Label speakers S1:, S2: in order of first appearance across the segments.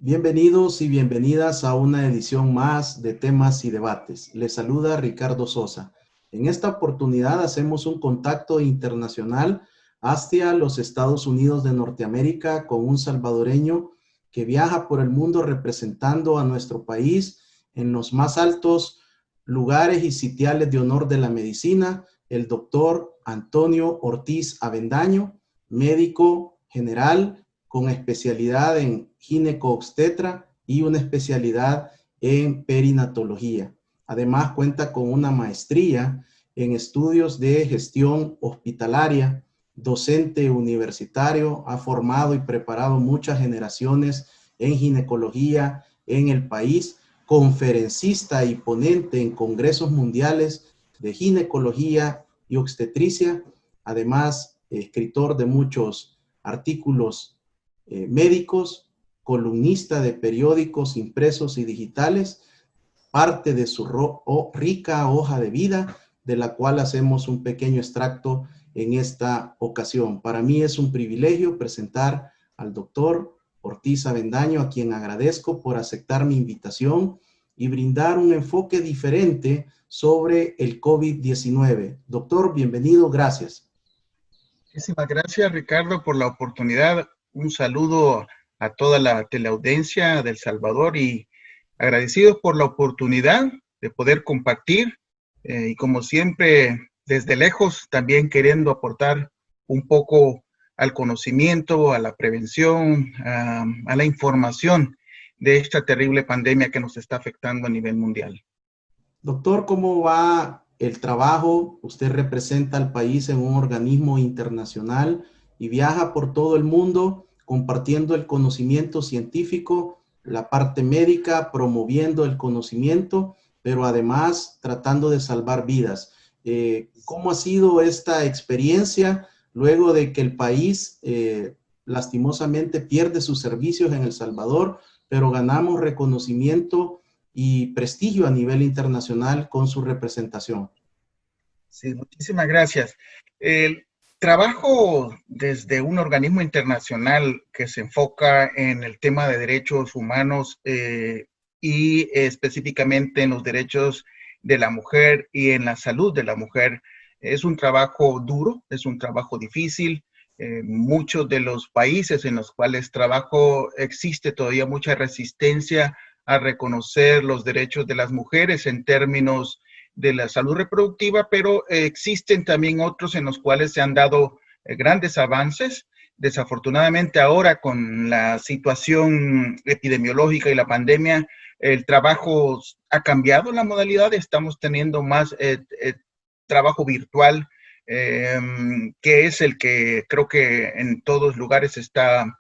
S1: Bienvenidos y bienvenidas a una edición más de Temas y Debates. Les saluda Ricardo Sosa. En esta oportunidad hacemos un contacto internacional hacia los Estados Unidos de Norteamérica con un salvadoreño que viaja por el mundo representando a nuestro país en los más altos lugares y sitiales de honor de la medicina, el doctor Antonio Ortiz Avendaño, médico general con especialidad en gineco-obstetra y una especialidad en perinatología. Además, cuenta con una maestría en estudios de gestión hospitalaria, docente universitario, ha formado y preparado muchas generaciones en ginecología en el país, conferencista y ponente en congresos mundiales de ginecología y obstetricia, además escritor de muchos artículos médicos, columnista de periódicos impresos y digitales, parte de su rica hoja de vida, de la cual hacemos un pequeño extracto en esta ocasión. Para mí es un privilegio presentar al doctor Ortiz Avendaño, a quien agradezco por aceptar mi invitación y brindar un enfoque diferente sobre el COVID-19. Doctor, bienvenido, gracias.
S2: Muchísimas gracias, Ricardo, por la oportunidad. Un saludo a toda la teleaudiencia de El Salvador y agradecidos por la oportunidad de poder compartir y como siempre desde lejos también queriendo aportar un poco al conocimiento, a la prevención, a la información de esta terrible pandemia que nos está afectando a nivel mundial.
S1: Doctor, ¿cómo va el trabajo? Usted representa al país en un organismo internacional y viaja por todo el mundo compartiendo el conocimiento científico, la parte médica, promoviendo el conocimiento, pero además tratando de salvar vidas. ¿Cómo ha sido esta experiencia luego de que el país lastimosamente pierde sus servicios en El Salvador, pero ganamos reconocimiento y prestigio a nivel internacional con su representación?
S2: Sí, muchísimas gracias. El trabajo desde un organismo internacional que se enfoca en el tema de derechos humanos y específicamente en los derechos de la mujer y en la salud de la mujer es un trabajo duro, es un trabajo difícil. Muchos de los países en los cuales trabajo existe todavía mucha resistencia a reconocer los derechos de las mujeres en términos de la salud reproductiva, pero existen también otros en los cuales se han dado grandes avances. Desafortunadamente ahora con la situación epidemiológica y la pandemia, el trabajo ha cambiado la modalidad, estamos teniendo más trabajo virtual, que es el que creo que en todos lugares está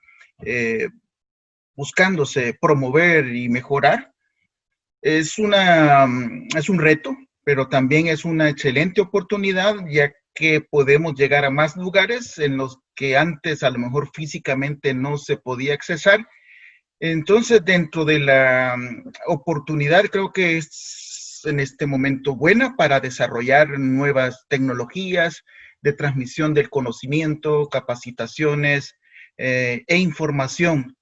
S2: buscándose promover y mejorar. Es un reto, pero también es una excelente oportunidad, ya que podemos llegar a más lugares en los que antes a lo mejor físicamente no se podía accesar. Entonces, dentro de la oportunidad, creo que es en este momento buena para desarrollar nuevas tecnologías de transmisión del conocimiento, capacitaciones e información.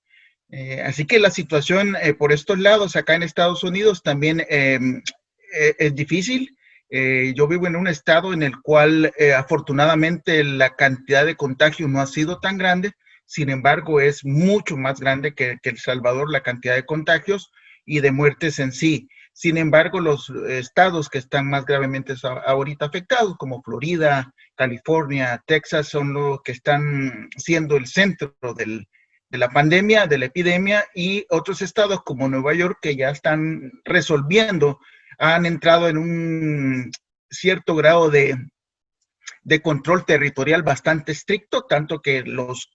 S2: Así que la situación por estos lados, acá en Estados Unidos, también es difícil. Yo vivo en un estado en el cual afortunadamente la cantidad de contagios no ha sido tan grande, sin embargo es mucho más grande que El Salvador la cantidad de contagios y de muertes en sí. Sin embargo, los estados que están más gravemente ahorita afectados, como Florida, California, Texas, son los que están siendo el centro de la pandemia, de la epidemia, y otros estados como Nueva York que ya están resolviendo, han entrado en un cierto grado de control territorial bastante estricto, tanto que las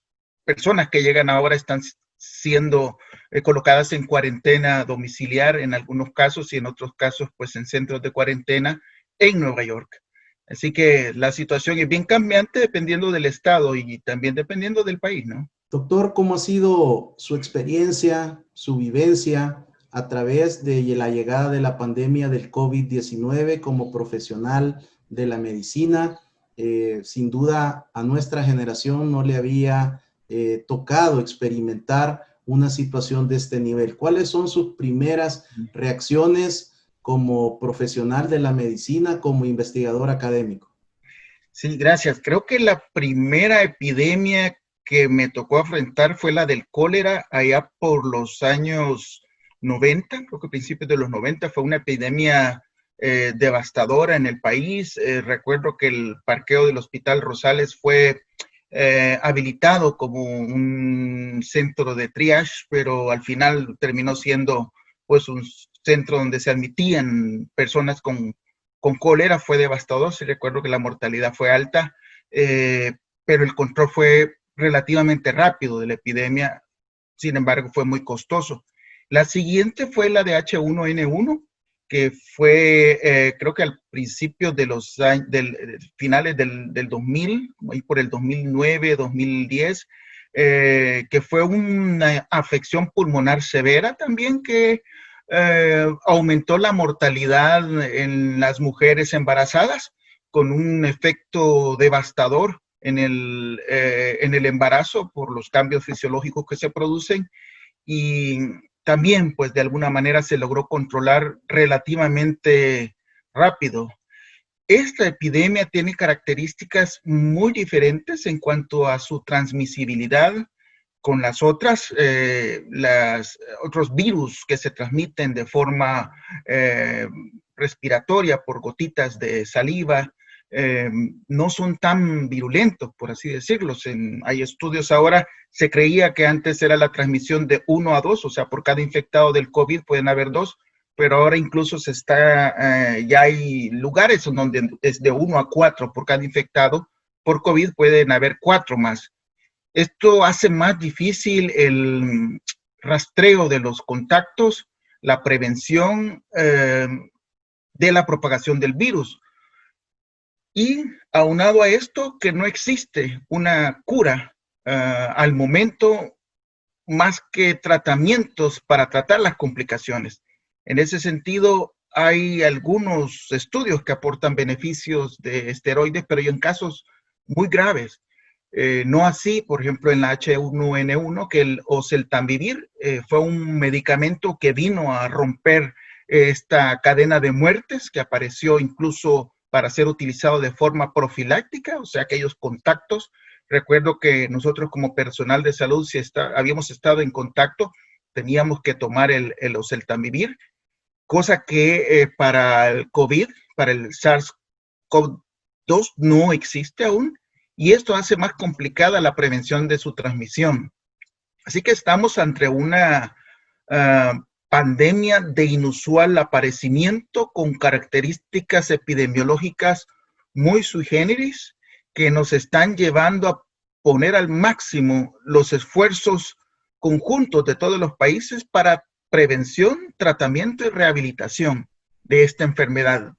S2: personas que llegan ahora están siendo colocadas en cuarentena domiciliar en algunos casos y en otros casos pues en centros de cuarentena en Nueva York. Así que la situación es bien cambiante dependiendo del estado y también dependiendo del país, ¿no?
S1: Doctor, ¿cómo ha sido su experiencia, su vivencia a través de la llegada de la pandemia del COVID-19 como profesional de la medicina. Sin duda a nuestra generación no le había tocado experimentar una situación de este nivel. ¿Cuáles son sus primeras reacciones como profesional de la medicina, como investigador académico?
S2: Sí, gracias. Creo que la primera epidemia que me tocó afrontar fue la del cólera allá por los años 90, creo que a principios de los 90 fue una epidemia devastadora en el país. Recuerdo que el parqueo del Hospital Rosales fue habilitado como un centro de triage, pero al final terminó siendo pues un centro donde se admitían personas con cólera. Fue devastador. Sí recuerdo que la mortalidad fue alta, pero el control fue relativamente rápido de la epidemia. Sin embargo, fue muy costoso. La siguiente fue la de H1N1, que fue, creo que al principio de los años, finales del 2000, ahí por el 2009, 2010, que fue una afección pulmonar severa también que aumentó la mortalidad en las mujeres embarazadas con un efecto devastador en el embarazo por los cambios fisiológicos que se producen, y también pues de alguna manera se logró controlar relativamente rápido. Esta epidemia tiene características muy diferentes en cuanto a su transmisibilidad con las otras, otros virus que se transmiten de forma respiratoria por gotitas de saliva. No son tan virulentos, por así decirlo. Hay estudios ahora, se creía que antes era la transmisión de 1 a 2, o sea, por cada infectado del COVID pueden haber 2, pero ahora incluso ya hay lugares donde es de 1 a 4 por cada infectado. Por COVID pueden haber 4 más. Esto hace más difícil el rastreo de los contactos, la prevención de la propagación del virus. Y aunado a esto, que no existe una cura al momento, más que tratamientos para tratar las complicaciones. En ese sentido, hay algunos estudios que aportan beneficios de esteroides, pero en casos muy graves. No así, por ejemplo, en la H1N1, que el oseltamivir fue un medicamento que vino a romper esta cadena de muertes que apareció incluso para ser utilizado de forma profiláctica, o sea, aquellos contactos. Recuerdo que nosotros como personal de salud, si habíamos estado en contacto, teníamos que tomar el oseltamivir, cosa que para el COVID, para el SARS-CoV-2 no existe aún, y esto hace más complicada la prevención de su transmisión. Así que estamos ante una pandemia de inusual aparecimiento con características epidemiológicas muy sui generis que nos están llevando a poner al máximo los esfuerzos conjuntos de todos los países para prevención, tratamiento y rehabilitación de esta enfermedad.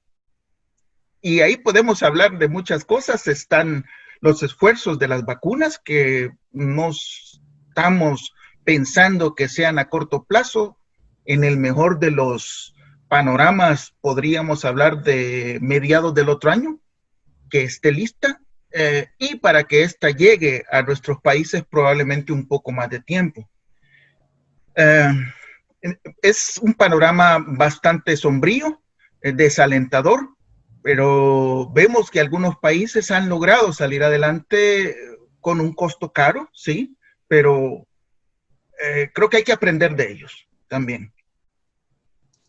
S2: Y ahí podemos hablar de muchas cosas. Están los esfuerzos de las vacunas, que no estamos pensando que sean a corto plazo. En el mejor de los panoramas podríamos hablar de mediados del otro año, que esté lista, y para que ésta llegue a nuestros países probablemente un poco más de tiempo. Es un panorama bastante sombrío, desalentador, pero vemos que algunos países han logrado salir adelante con un costo caro, sí, pero creo que hay que aprender de ellos también.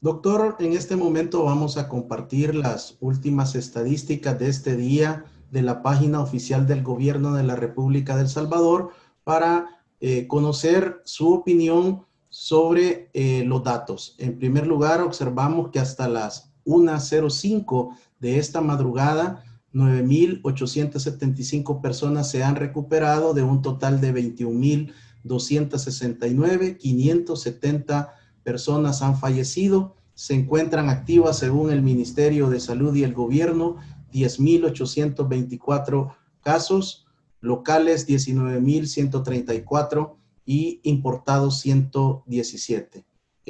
S1: Doctor, en este momento vamos a compartir las últimas estadísticas de este día de la página oficial del Gobierno de la República de El Salvador para conocer su opinión sobre los datos. En primer lugar, observamos que hasta las 1:05 de esta madrugada, 9,875 personas se han recuperado de un total de 21,269, 570 personas han fallecido. Se encuentran activas, según el Ministerio de Salud y el Gobierno, 10,824 casos, locales 19,134 y importados 117.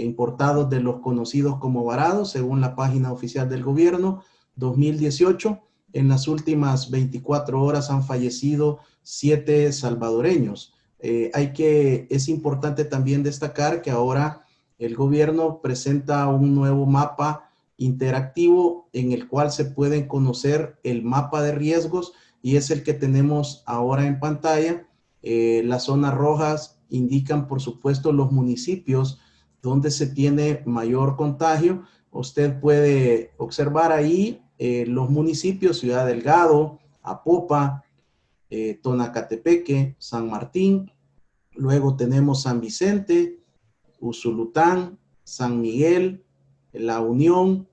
S1: importados de los conocidos como varados, según la página oficial del gobierno, 2018. En las últimas 24 horas han fallecido 7 salvadoreños. Es importante también destacar que ahora el gobierno presenta un nuevo mapa interactivo en el cual se pueden conocer el mapa de riesgos, y es el que tenemos ahora en pantalla. Las zonas rojas indican, por supuesto, los municipios donde se tiene mayor contagio. Usted puede observar ahí los municipios: Ciudad Delgado, Apopa, Tonacatepeque, San Martín. Luego tenemos San Vicente, Usulután, San Miguel, La Unión.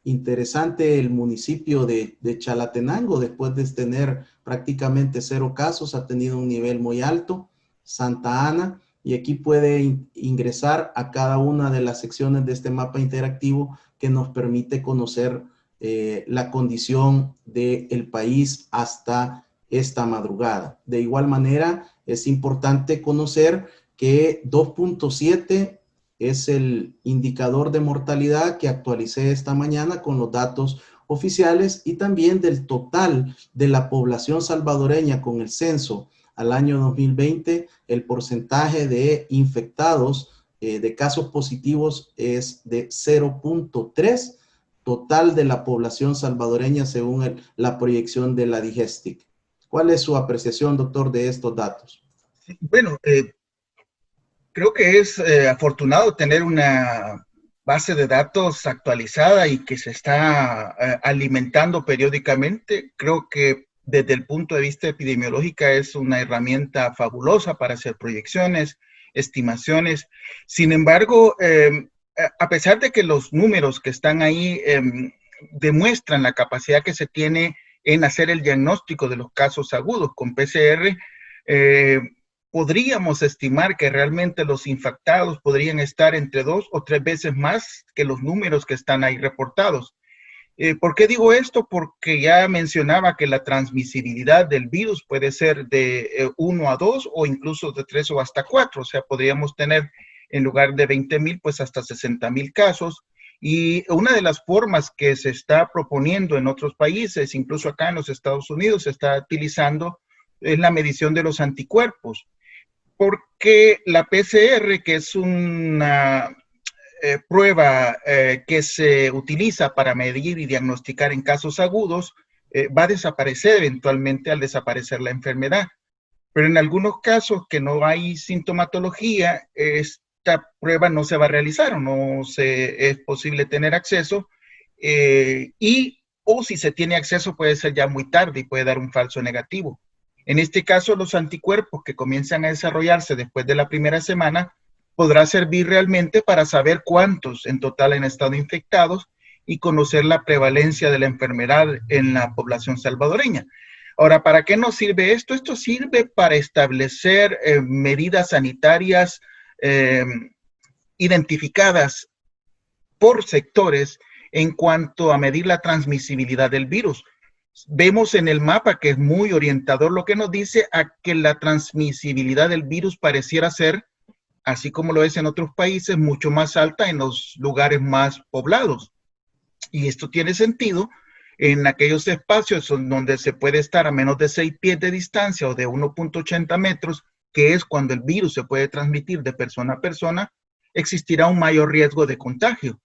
S1: Interesante el municipio de Chalatenango, después de tener prácticamente 0 casos, ha tenido un nivel muy alto. Santa Ana, y aquí puede ingresar a cada una de las secciones de este mapa interactivo que nos permite conocer la condición del país hasta esta madrugada. De igual manera, es importante conocer que 2.7 es el indicador de mortalidad que actualicé esta mañana con los datos oficiales, y también del total de la población salvadoreña con el censo al año 2020, el porcentaje de infectados, de casos positivos, es de 0.3 total de la población salvadoreña según la proyección de la Digestic. ¿Cuál es su apreciación, doctor, de estos datos?
S2: Bueno, creo que es afortunado tener una base de datos actualizada y que se está alimentando periódicamente. Creo que desde el punto de vista epidemiológico es una herramienta fabulosa para hacer proyecciones, estimaciones. Sin embargo, a pesar de que los números que están ahí demuestran la capacidad que se tiene en hacer el diagnóstico de los casos agudos con PCR, podríamos estimar que realmente los infectados podrían estar entre 2 o 3 veces más que los números que están ahí reportados. ¿Por qué digo esto? Porque ya mencionaba que la transmisibilidad del virus puede ser de 1 a 2 o incluso de 3 o hasta 4. O sea, podríamos tener en lugar de 20,000, pues hasta 60,000 casos. Y una de las formas que se está proponiendo en otros países, incluso acá en los Estados Unidos, se está utilizando es la medición de los anticuerpos. Porque la PCR, que es una prueba que se utiliza para medir y diagnosticar en casos agudos, va a desaparecer eventualmente al desaparecer la enfermedad. Pero en algunos casos que no hay sintomatología, esta prueba no se va a realizar o no es posible tener acceso, o si se tiene acceso puede ser ya muy tarde y puede dar un falso negativo. En este caso, los anticuerpos que comienzan a desarrollarse después de la primera semana podrá servir realmente para saber cuántos en total han estado infectados y conocer la prevalencia de la enfermedad en la población salvadoreña. Ahora, ¿para qué nos sirve esto? Esto sirve para establecer medidas sanitarias identificadas por sectores en cuanto a medir la transmisibilidad del virus. Vemos en el mapa que es muy orientador lo que nos dice a que la transmisibilidad del virus pareciera ser, así como lo es en otros países, mucho más alta en los lugares más poblados. Y esto tiene sentido en aquellos espacios donde se puede estar a menos de 6 pies de distancia o de 1.80 metros, que es cuando el virus se puede transmitir de persona a persona, existirá un mayor riesgo de contagio.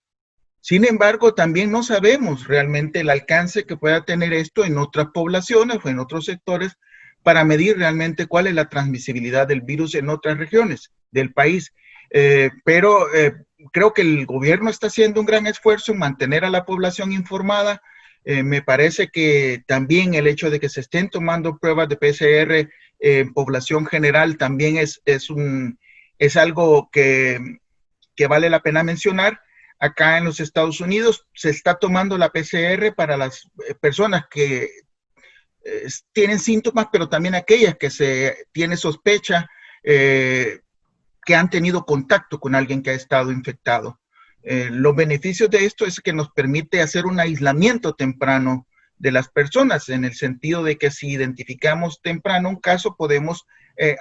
S2: Sin embargo, también no sabemos realmente el alcance que pueda tener esto en otras poblaciones o en otros sectores para medir realmente cuál es la transmisibilidad del virus en otras regiones del país. Pero creo que el gobierno está haciendo un gran esfuerzo en mantener a la población informada. Me parece que también el hecho de que se estén tomando pruebas de PCR en población general también es algo que vale la pena mencionar. Acá en los Estados Unidos se está tomando la PCR para las personas que tienen síntomas, pero también aquellas que se tiene sospecha que han tenido contacto con alguien que ha estado infectado. Los beneficios de esto es que nos permite hacer un aislamiento temprano de las personas, en el sentido de que si identificamos temprano un caso, podemos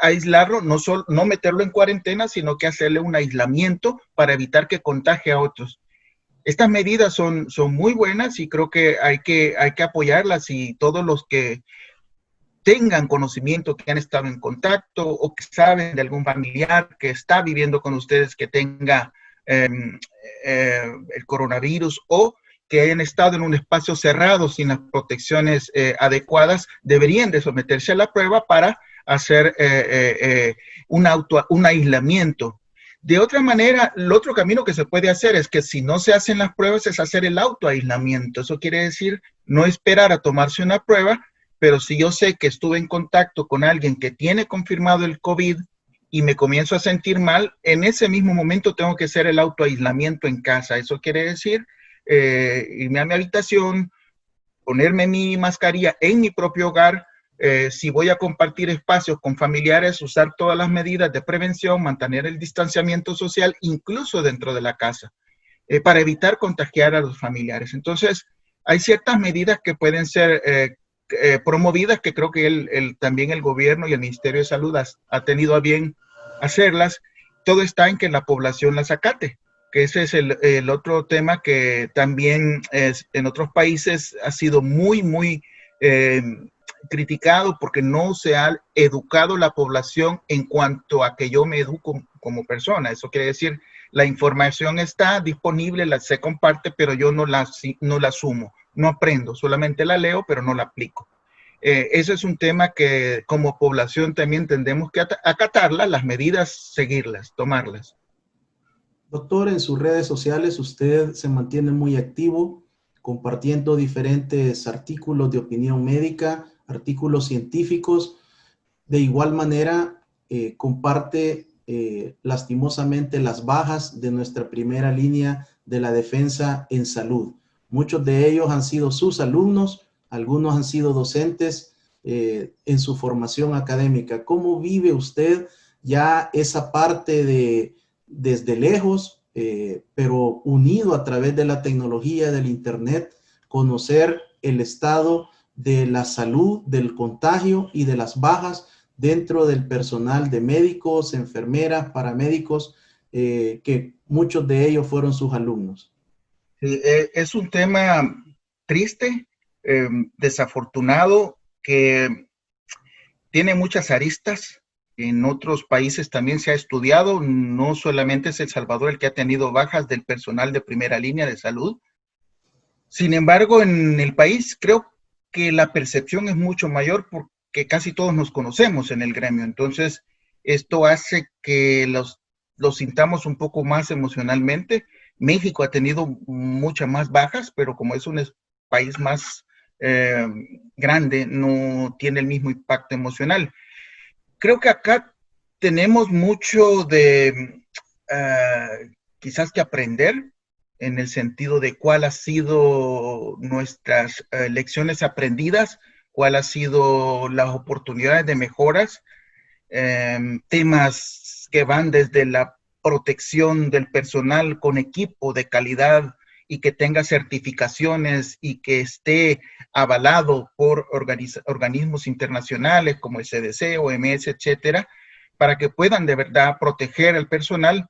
S2: aislarlo, no meterlo en cuarentena, sino que hacerle un aislamiento para evitar que contagie a otros. Estas medidas son muy buenas y creo que hay que apoyarlas, y todos los que tengan conocimiento, que han estado en contacto o que saben de algún familiar que está viviendo con ustedes que tenga el coronavirus, o que hayan estado en un espacio cerrado sin las protecciones adecuadas, deberían de someterse a la prueba para hacer un aislamiento. De otra manera, el otro camino que se puede hacer es que si no se hacen las pruebas, es hacer el autoaislamiento. Eso quiere decir no esperar a tomarse una prueba, pero si yo sé que estuve en contacto con alguien que tiene confirmado el COVID y me comienzo a sentir mal, en ese mismo momento tengo que hacer el autoaislamiento en casa. Eso quiere decir irme a mi habitación, ponerme mi mascarilla en mi propio hogar. Si voy a compartir espacios con familiares, usar todas las medidas de prevención, mantener el distanciamiento social, incluso dentro de la casa, para evitar contagiar a los familiares. Entonces, hay ciertas medidas que pueden ser promovidas, que creo que también el gobierno y el Ministerio de Salud ha tenido a bien hacerlas. Todo está en que la población las acate, que ese es el otro tema que también en otros países ha sido muy criticado, porque no se ha educado la población en cuanto a que yo me educo como persona. Eso quiere decir, la información está disponible, se comparte, pero yo no la asumo, no aprendo, solamente la leo, pero no la aplico. Ese es un tema que como población también tendremos que acatarlas, las medidas, seguirlas, tomarlas.
S1: Doctor, en sus redes sociales usted se mantiene muy activo, compartiendo diferentes artículos de opinión médica, artículos científicos. De igual manera, comparte lastimosamente las bajas de nuestra primera línea de la defensa en salud. Muchos de ellos han sido sus alumnos, algunos han sido docentes en su formación académica. ¿Cómo vive usted ya esa parte desde lejos, pero unido a través de la tecnología del Internet, conocer el estado de la salud, del contagio y de las bajas dentro del personal de médicos, enfermeras, paramédicos, que muchos de ellos fueron sus alumnos?
S2: Sí, es un tema triste, desafortunado, que tiene muchas aristas. En otros países también se ha estudiado, no solamente es El Salvador el que ha tenido bajas del personal de primera línea de salud. Sin embargo, en el país creo que la percepción es mucho mayor, porque casi todos nos conocemos en el gremio. Entonces, esto hace que los sintamos un poco más emocionalmente. México ha tenido muchas más bajas, pero como es un país más grande, no tiene el mismo impacto emocional. Creo que acá tenemos mucho de quizás que aprender, en el sentido de cuál ha sido nuestras lecciones aprendidas, cuál ha sido las oportunidades de mejoras, temas que van desde la protección del personal con equipo de calidad y que tenga certificaciones y que esté avalado por organismos internacionales como el CDC, OMS, etcétera, para que puedan de verdad proteger al personal,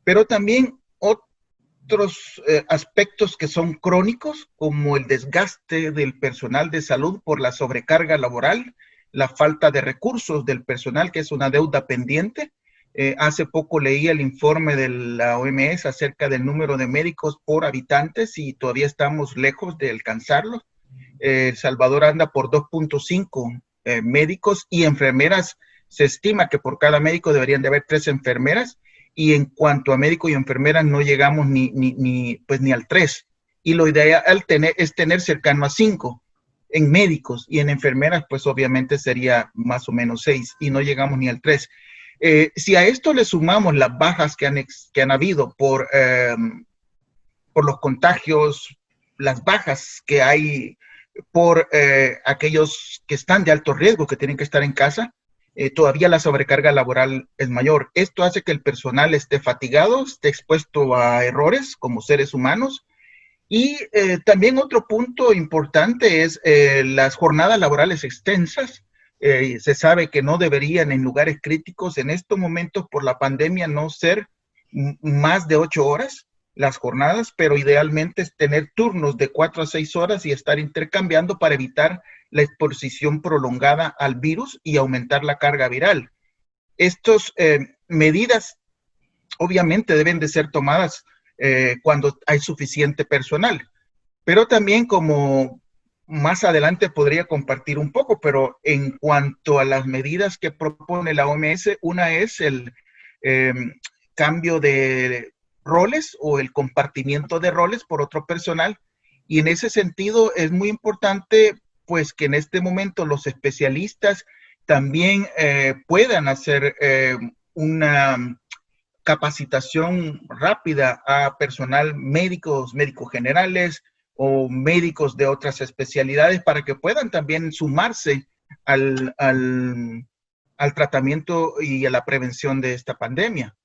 S2: pero también otros aspectos que son crónicos, como el desgaste del personal de salud por la sobrecarga laboral, la falta de recursos del personal, que es una deuda pendiente. Hace poco leí el informe de la OMS acerca del número de médicos por habitantes y todavía estamos lejos de alcanzarlos. El Salvador anda por 2.5 médicos y enfermeras. Se estima que por cada médico deberían de haber 3 enfermeras, y en cuanto a médicos y enfermeras no llegamos ni al 3. Y lo ideal es tener cercano a 5 en médicos, y en enfermeras pues obviamente sería más o menos 6, y no llegamos ni al 3. Si a esto le sumamos las bajas que han habido por los contagios, las bajas que hay por aquellos que están de alto riesgo, que tienen que estar en casa, todavía la sobrecarga laboral es mayor. Esto hace que el personal esté fatigado, esté expuesto a errores como seres humanos, Y también otro punto importante es las jornadas laborales extensas. Se sabe que no deberían en lugares críticos en estos momentos por la pandemia no ser más de 8 horas las jornadas, pero idealmente es tener turnos de 4 a 6 horas y estar intercambiando para evitar la exposición prolongada al virus y aumentar la carga viral. Estas medidas obviamente deben de ser tomadas cuando hay suficiente personal, pero también como más adelante podría compartir un poco, pero en cuanto a las medidas que propone la OMS, una es el cambio de roles o el compartimiento de roles por otro personal, y en ese sentido es muy importante pues que en este momento los especialistas también puedan hacer una capacitación rápida a personal médicos, médicos generales o médicos de otras especialidades para que puedan también sumarse al tratamiento y a la prevención de esta pandemia.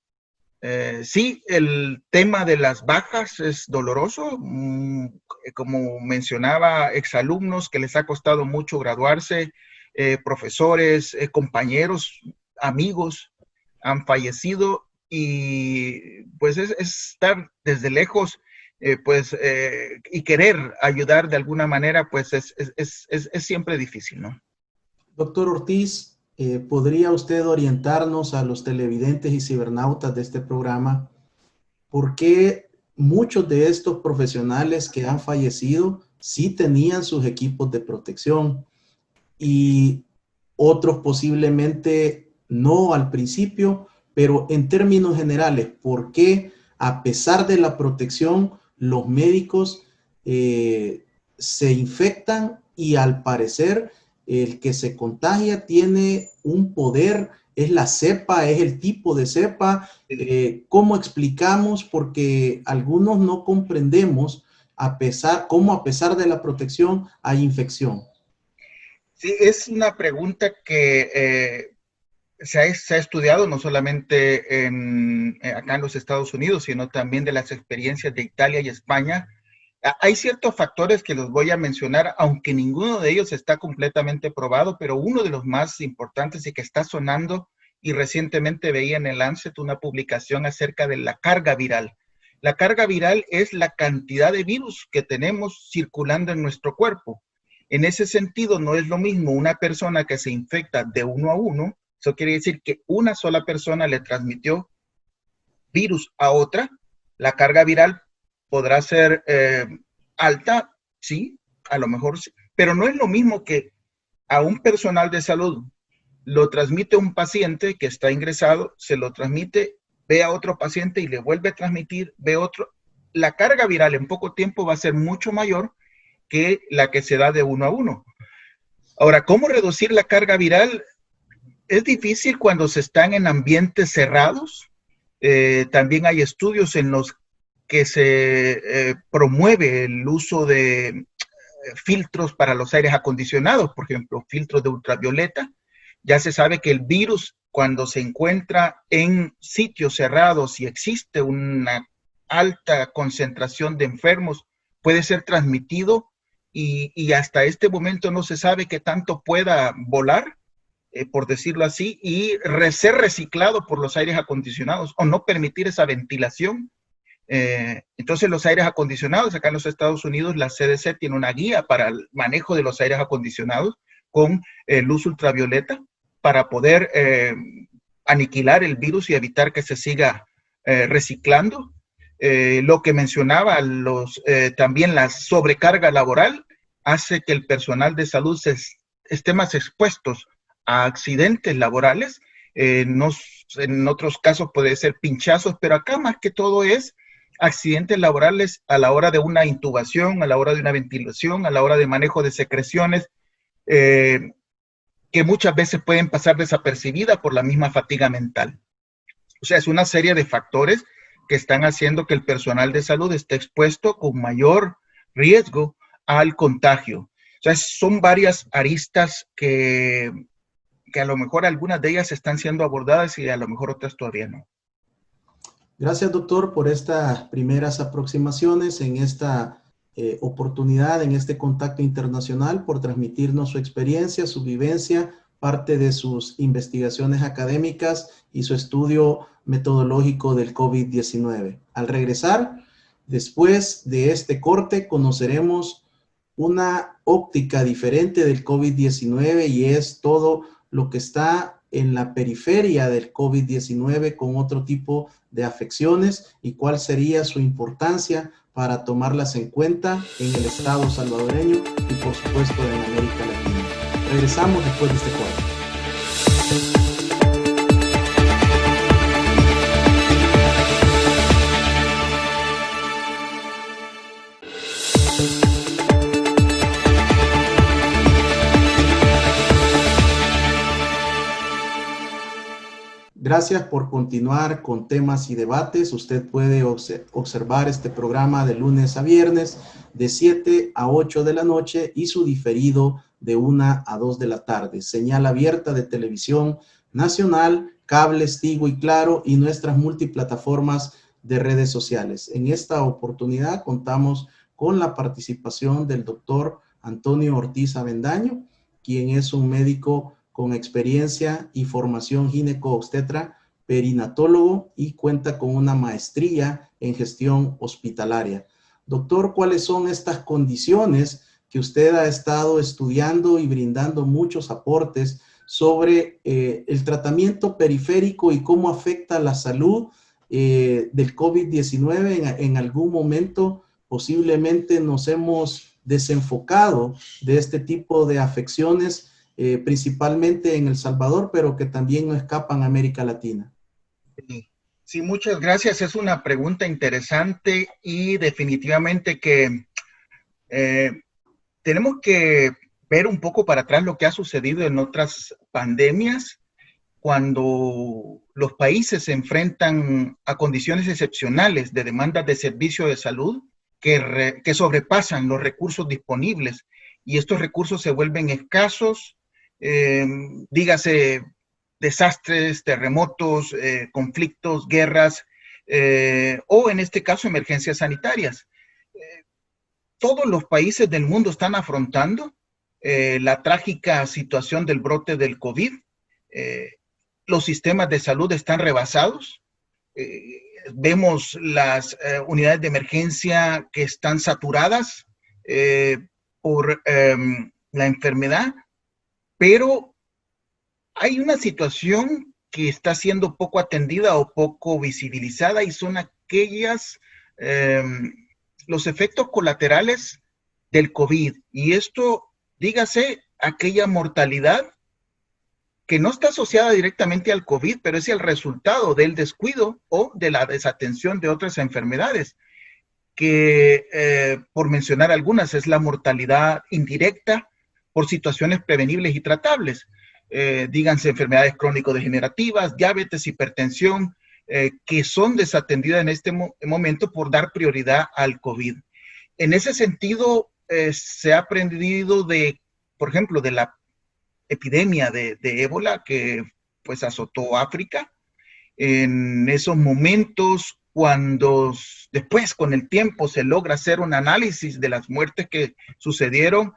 S2: Sí, el tema de las bajas es doloroso, como mencionaba, exalumnos que les ha costado mucho graduarse, profesores, compañeros, amigos han fallecido y pues es estar desde lejos y querer ayudar de alguna manera, pues es siempre difícil, ¿no?
S1: Doctor Ortiz, ¿podría usted orientarnos a los televidentes y cibernautas de este programa por qué muchos de estos profesionales que han fallecido sí tenían sus equipos de protección y otros posiblemente no al principio, pero en términos generales, por qué a pesar de la protección los médicos se infectan y al parecer el que se contagia tiene un poder, es la cepa, es el tipo de cepa? ¿Cómo explicamos? Porque algunos no comprendemos cómo a pesar de la protección hay infección.
S2: Sí, es una pregunta que se ha estudiado no solamente acá en los Estados Unidos, sino también de las experiencias de Italia y España. Hay ciertos factores que los voy a mencionar, aunque ninguno de ellos está completamente probado, pero uno de los más importantes y que está sonando, y recientemente veía en el Lancet una publicación acerca de la carga viral. La carga viral es la cantidad de virus que tenemos circulando en nuestro cuerpo. En ese sentido, no es lo mismo una persona que se infecta de 1 a 1, eso quiere decir que una sola persona le transmitió virus a otra. La carga viral podrá ser alta, sí, a lo mejor sí, pero no es lo mismo que a un personal de salud lo transmite un paciente que está ingresado, se lo transmite, ve a otro paciente y le vuelve a transmitir, ve otro. La carga viral en poco tiempo va a ser mucho mayor que la que se da de 1 a 1. Ahora, ¿cómo reducir la carga viral? Es difícil cuando se están en ambientes cerrados. También hay estudios en los que se promueve el uso de filtros para los aires acondicionados, por ejemplo, filtros de ultravioleta. Ya se sabe que el virus, cuando se encuentra en sitios cerrados y existe una alta concentración de enfermos, puede ser transmitido y hasta este momento no se sabe qué tanto pueda volar, por decirlo así, y ser reciclado por los aires acondicionados o no permitir esa ventilación. Entonces los aires acondicionados, acá en los Estados Unidos, la CDC tiene una guía para el manejo de los aires acondicionados con luz ultravioleta para poder aniquilar el virus y evitar que se siga reciclando. Lo que mencionaba, también la sobrecarga laboral hace que el personal de salud esté más expuestos a accidentes laborales. En otros casos puede ser pinchazos, pero acá más que todo es accidentes laborales a la hora de una intubación, a la hora de una ventilación, a la hora de manejo de secreciones, que muchas veces pueden pasar desapercibidas por la misma fatiga mental. O sea, es una serie de factores que están haciendo que el personal de salud esté expuesto con mayor riesgo al contagio. O sea, son varias aristas que a lo mejor algunas de ellas están siendo abordadas y a lo mejor otras todavía no.
S1: Gracias, doctor, por estas primeras aproximaciones en esta oportunidad en este contacto internacional, por transmitirnos su experiencia, su vivencia, parte de sus investigaciones académicas y su estudio metodológico del COVID-19. Al regresar, después de este corte, conoceremos una óptica diferente del COVID-19 y es todo lo que está en la periferia del COVID-19 con otro tipo de afecciones y cuál sería su importancia para tomarlas en cuenta en el Estado salvadoreño y por supuesto en América Latina. Regresamos después de este corte. Gracias por continuar con temas y debates. Usted puede observar este programa de lunes a viernes de 7 a 8 de la noche y su diferido de 1 a 2 de la tarde. Señal abierta de televisión nacional, cables, Tigo y Claro y nuestras multiplataformas de redes sociales. En esta oportunidad contamos con la participación del doctor Antonio Ortiz Avendaño, quien es un médico con experiencia y formación gineco-obstetra, perinatólogo y cuenta con una maestría en gestión hospitalaria. Doctor, ¿cuáles son estas condiciones que usted ha estado estudiando y brindando muchos aportes sobre el tratamiento periférico y cómo afecta la salud del COVID-19? En algún momento posiblemente nos hemos desenfocado de este tipo de afecciones, principalmente en El Salvador, pero que también no escapan a América Latina.
S2: Sí, muchas gracias. Es una pregunta interesante y definitivamente que tenemos que ver un poco para atrás lo que ha sucedido en otras pandemias cuando los países se enfrentan a condiciones excepcionales de demandas de servicio de salud que sobrepasan los recursos disponibles y estos recursos se vuelven escasos. Dígase desastres, terremotos, conflictos, guerras, o en este caso emergencias sanitarias. Todos los países del mundo están afrontando la trágica situación del brote del COVID. Los sistemas de salud están rebasados. Vemos las unidades de emergencia que están saturadas por la enfermedad. Pero hay una situación que está siendo poco atendida o poco visibilizada y son los efectos colaterales del COVID. Y esto, dígase, aquella mortalidad que no está asociada directamente al COVID, pero es el resultado del descuido o de la desatención de otras enfermedades, que por mencionar algunas es la mortalidad indirecta por situaciones prevenibles y tratables, díganse enfermedades crónico-degenerativas, diabetes, hipertensión, que son desatendidas en este momento por dar prioridad al COVID. En ese sentido, se ha aprendido por ejemplo, de la epidemia de ébola que pues azotó África. En esos momentos, cuando después con el tiempo se logra hacer un análisis de las muertes que sucedieron,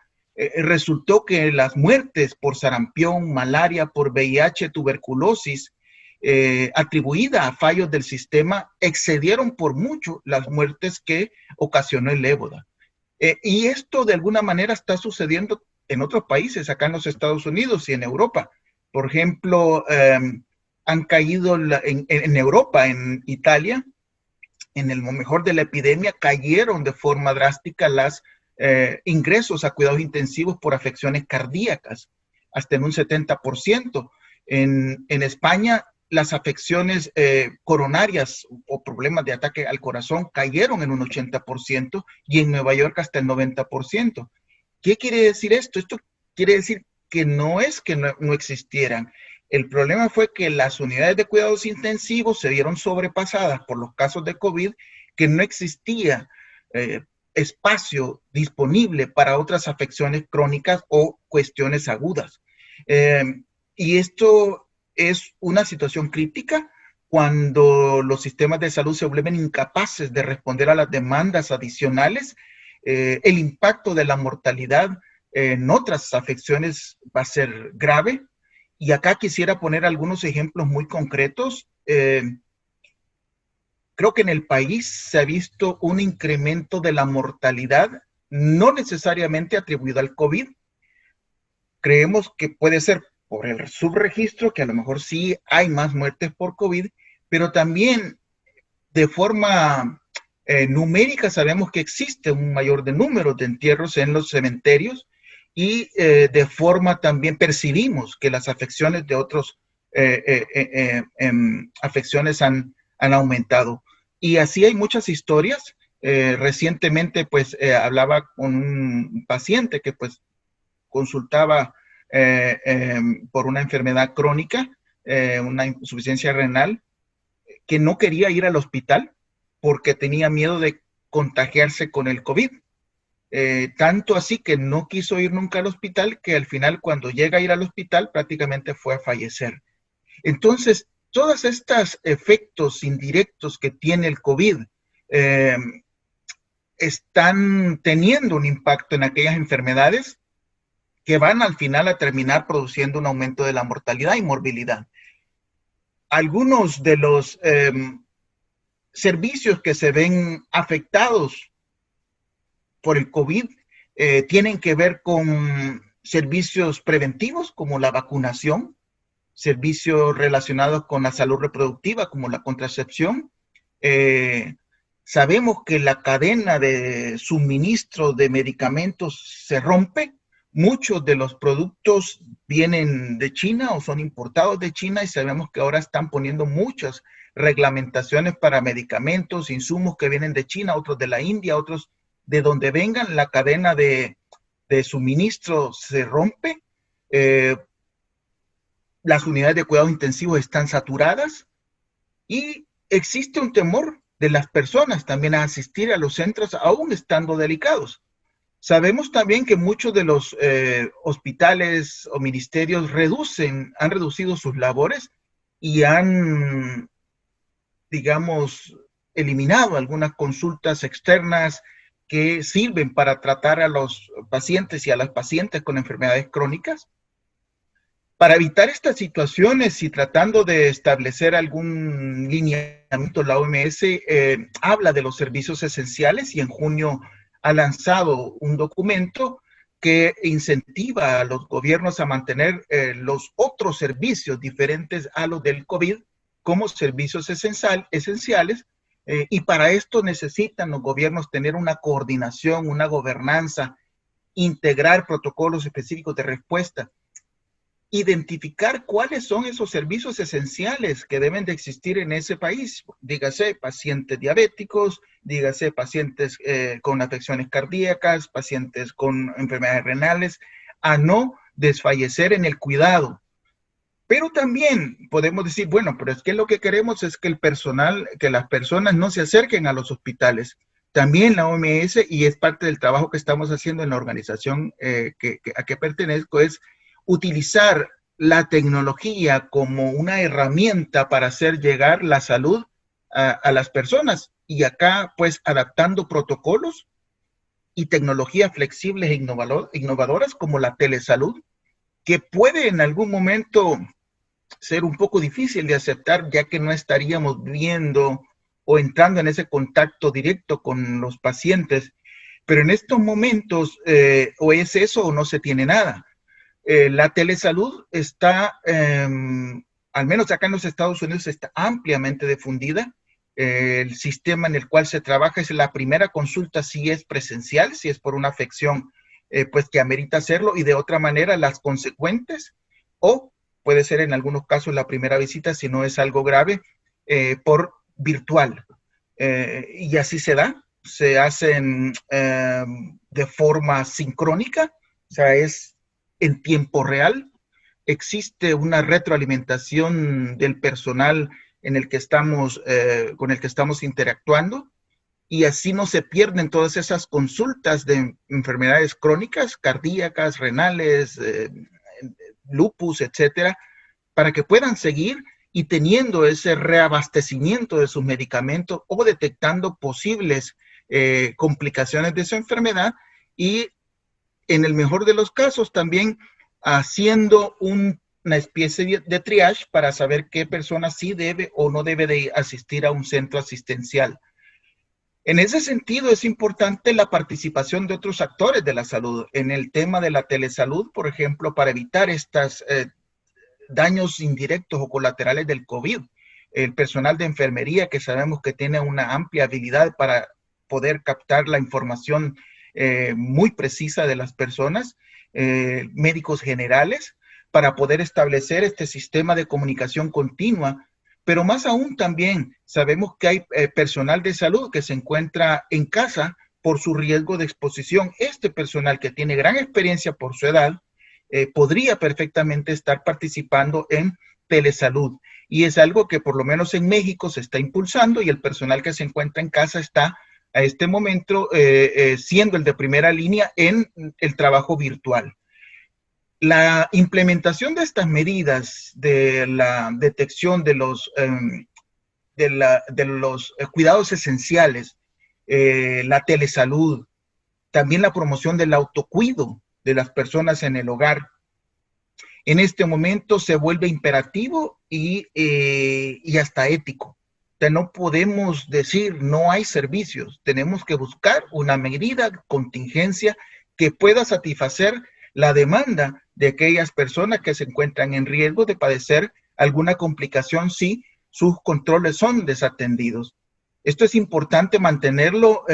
S2: resultó que las muertes por sarampión, malaria, por VIH, tuberculosis, atribuida a fallos del sistema, excedieron por mucho las muertes que ocasionó el ébola. Y esto de alguna manera está sucediendo en otros países, acá en los Estados Unidos y en Europa. Por ejemplo, han caído en Europa, en Italia, en el mejor de la epidemia, cayeron de forma drástica los ingresos a cuidados intensivos por afecciones cardíacas, hasta en un 70%. En España, las afecciones coronarias o problemas de ataque al corazón cayeron en un 80% y en Nueva York hasta el 90%. ¿Qué quiere decir esto? Esto quiere decir que no es que no existieran. El problema fue que las unidades de cuidados intensivos se vieron sobrepasadas por los casos de COVID, que no existía espacio disponible para otras afecciones crónicas o cuestiones agudas. Y esto es una situación crítica cuando los sistemas de salud se vuelven incapaces de responder a las demandas adicionales el impacto de la mortalidad en otras afecciones va a ser grave. Y acá quisiera poner algunos ejemplos muy concretos. Creo que en el país se ha visto un incremento de la mortalidad, no necesariamente atribuido al COVID. Creemos que puede ser por el subregistro, que a lo mejor sí hay más muertes por COVID, pero también de forma numérica sabemos que existe un mayor número de entierros en los cementerios y de forma también percibimos que las afecciones de otras afecciones han aumentado. Y así hay muchas historias. Recientemente pues hablaba con un paciente que pues consultaba por una enfermedad crónica, una insuficiencia renal, que no quería ir al hospital porque tenía miedo de contagiarse con el COVID. Tanto así que no quiso ir nunca al hospital, que al final cuando llega a ir al hospital prácticamente fue a fallecer. Entonces, todos estos efectos indirectos que tiene el COVID están teniendo un impacto en aquellas enfermedades que van al final a terminar produciendo un aumento de la mortalidad y morbilidad. Algunos de los servicios que se ven afectados por el COVID tienen que ver con servicios preventivos como la vacunación, servicios relacionados con la salud reproductiva como la contracepción. Sabemos que la cadena de suministro de medicamentos se rompe. Muchos de los productos vienen de China o son importados de China y sabemos que ahora están poniendo muchas reglamentaciones para medicamentos, insumos que vienen de China, otros de la India, otros de donde vengan. La cadena de suministro se rompe. Las unidades de cuidado intensivo están saturadas y existe un temor de las personas también a asistir a los centros aún estando delicados. Sabemos también que muchos de los hospitales o ministerios han reducido sus labores y han, digamos, eliminado algunas consultas externas que sirven para tratar a los pacientes y a las pacientes con enfermedades crónicas. Para evitar estas situaciones y tratando de establecer algún lineamiento, la OMS habla de los servicios esenciales y en junio ha lanzado un documento que incentiva a los gobiernos a mantener los otros servicios diferentes a los del COVID como servicios esenciales, y para esto necesitan los gobiernos tener una coordinación, una gobernanza, integrar protocolos específicos de respuesta, identificar cuáles son esos servicios esenciales que deben de existir en ese país. Dígase pacientes diabéticos, dígase pacientes con afecciones cardíacas, pacientes con enfermedades renales, a no desfallecer en el cuidado. Pero también podemos decir, bueno, pero es que lo que queremos es que el personal, que las personas no se acerquen a los hospitales. También la OMS, y es parte del trabajo que estamos haciendo en la organización a que pertenezco, es utilizar la tecnología como una herramienta para hacer llegar la salud a las personas. Y acá, pues, adaptando protocolos y tecnologías flexibles e innovadoras como la telesalud, que puede en algún momento ser un poco difícil de aceptar, ya que no estaríamos viendo o entrando en ese contacto directo con los pacientes. Pero en estos momentos, o es eso o no se tiene nada. La telesalud está, al menos acá en los Estados Unidos, está ampliamente difundida. El sistema en el cual se trabaja es la primera consulta si es presencial, si es por una afección, pues que amerita hacerlo, y de otra manera las consecuentes, o puede ser en algunos casos la primera visita, si no es algo grave, por virtual. Y así se hacen de forma sincrónica, o sea, es en tiempo real. Existe una retroalimentación del personal en el que estamos, con el que estamos interactuando, y así no se pierden todas esas consultas de enfermedades crónicas, cardíacas, renales, lupus, etcétera, para que puedan seguir y teniendo ese reabastecimiento de sus medicamentos o detectando posibles complicaciones de su enfermedad y en el mejor de los casos también haciendo una especie de triage para saber qué persona sí debe o no debe de asistir a un centro asistencial. En ese sentido, es importante la participación de otros actores de la salud en el tema de la telesalud, por ejemplo, para evitar estos daños indirectos o colaterales del COVID. El personal de enfermería, que sabemos que tiene una amplia habilidad para poder captar la información muy precisa de las personas, médicos generales, para poder establecer este sistema de comunicación continua. Pero más aún también sabemos que hay personal de salud que se encuentra en casa por su riesgo de exposición. Este personal que tiene gran experiencia por su edad podría perfectamente estar participando en telesalud. Y es algo que por lo menos en México se está impulsando y el personal que se encuentra en casa está a este momento siendo el de primera línea en el trabajo virtual. La implementación de estas medidas de la detección de los cuidados esenciales, la telesalud, también la promoción del autocuido de las personas en el hogar, en este momento se vuelve imperativo y hasta ético. O sea, no podemos decir no hay servicios, tenemos que buscar una medida, contingencia que pueda satisfacer la demanda de aquellas personas que se encuentran en riesgo de padecer alguna complicación si sus controles son desatendidos. Esto es importante mantenerlo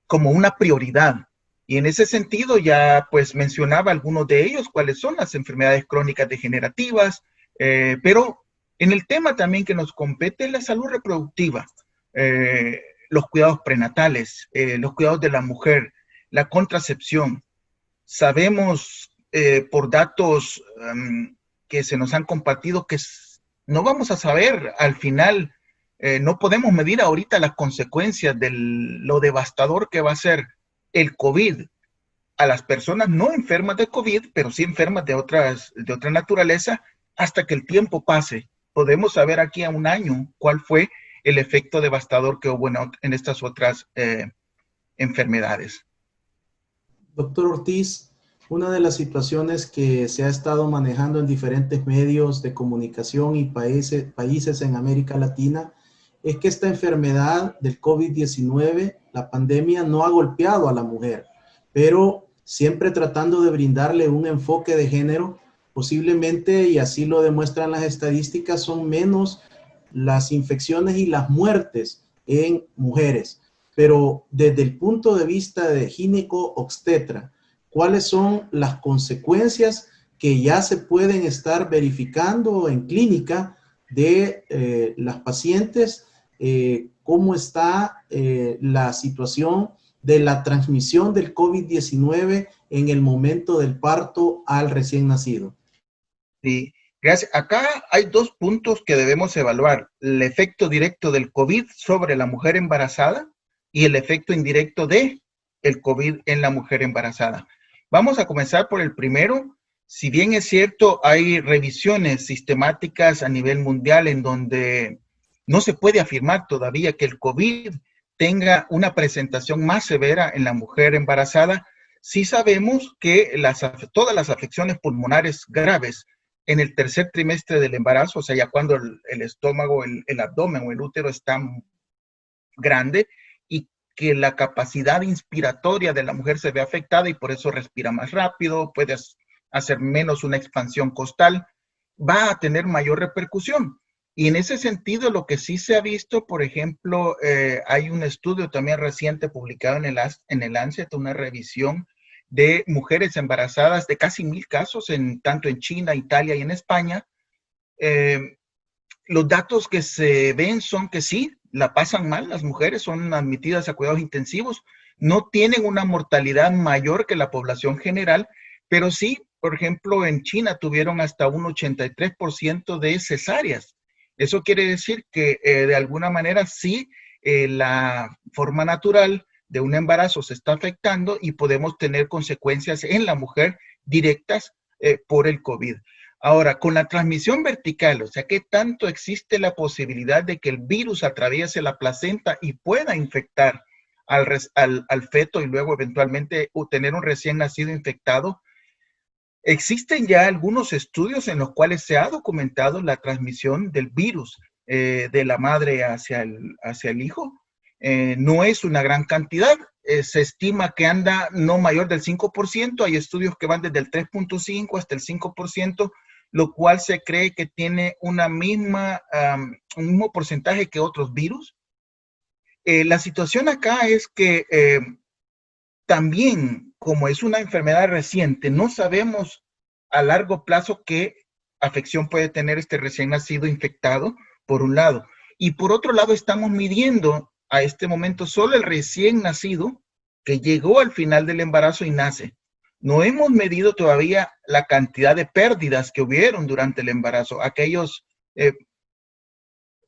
S2: como una prioridad. Y en ese sentido ya pues mencionaba algunos de ellos, cuáles son las enfermedades crónicas degenerativas, pero en el tema también que nos compete la salud reproductiva, los cuidados prenatales, los cuidados de la mujer, la contracepción. Sabemos por datos que se nos han compartido que no vamos a saber al final, no podemos medir ahorita las consecuencias de lo devastador que va a ser el COVID a las personas no enfermas de COVID, pero sí enfermas de otra naturaleza, hasta que el tiempo pase. Podemos saber aquí a un año cuál fue el efecto devastador que hubo en estas otras enfermedades.
S1: Doctor Ortiz, una de las situaciones que se ha estado manejando en diferentes medios de comunicación y países en América Latina es que esta enfermedad del COVID-19, la pandemia, no ha golpeado a la mujer, pero siempre tratando de brindarle un enfoque de género, posiblemente, y así lo demuestran las estadísticas, son menos las infecciones y las muertes en mujeres. Pero desde el punto de vista de gineco-obstetra, ¿cuáles son las consecuencias que ya se pueden estar verificando en clínica de las pacientes? ¿Cómo está la situación de la transmisión del COVID-19 en el momento del parto al recién nacido?
S2: Sí, gracias. Acá hay dos puntos que debemos evaluar: el efecto directo del COVID sobre la mujer embarazada y el efecto indirecto de el COVID en la mujer embarazada. Vamos a comenzar por el primero. Si bien es cierto, hay revisiones sistemáticas a nivel mundial en donde no se puede afirmar todavía que el COVID tenga una presentación más severa en la mujer embarazada, sí sabemos que todas las afecciones pulmonares graves en el tercer trimestre del embarazo, o sea, ya cuando el estómago, el abdomen o el útero está grande, y que la capacidad inspiratoria de la mujer se ve afectada y por eso respira más rápido, puede hacer menos una expansión costal, va a tener mayor repercusión. Y en ese sentido, lo que sí se ha visto, por ejemplo, hay un estudio también reciente publicado en el Lancet, una revisión de mujeres embarazadas de casi 1,000 casos, tanto en China, Italia y en España. Los datos que se ven son que sí, la pasan mal, las mujeres son admitidas a cuidados intensivos, no tienen una mortalidad mayor que la población general, pero sí, por ejemplo, en China tuvieron hasta un 83% de cesáreas. Eso quiere decir que de alguna manera sí, la forma natural de un embarazo se está afectando y podemos tener consecuencias en la mujer directas por el COVID. Ahora, con la transmisión vertical, o sea, ¿qué tanto existe la posibilidad de que el virus atraviese la placenta y pueda infectar al feto y luego eventualmente tener un recién nacido infectado. Existen ya algunos estudios en los cuales se ha documentado la transmisión del virus de la madre hacia el hijo. No es una gran cantidad, se estima que anda no mayor del 5%, hay estudios que van desde el 3.5 hasta el 5%, lo cual se cree que tiene un mismo porcentaje que otros virus. La situación acá es que también, como es una enfermedad reciente, no sabemos a largo plazo qué afección puede tener este recién nacido infectado, por un lado. Y por otro lado, estamos midiendo a este momento solo el recién nacido que llegó al final del embarazo y nace. No hemos medido todavía la cantidad de pérdidas que hubieron durante el embarazo, aquellos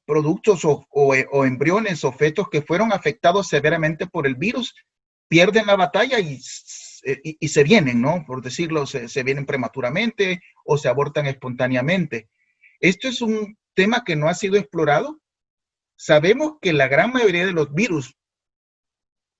S2: productos o embriones o fetos que fueron afectados severamente por el virus, pierden la batalla y se vienen, ¿no? Por decirlo, se vienen prematuramente o se abortan espontáneamente. Esto es un tema que no ha sido explorado. Sabemos que la gran mayoría de los virus,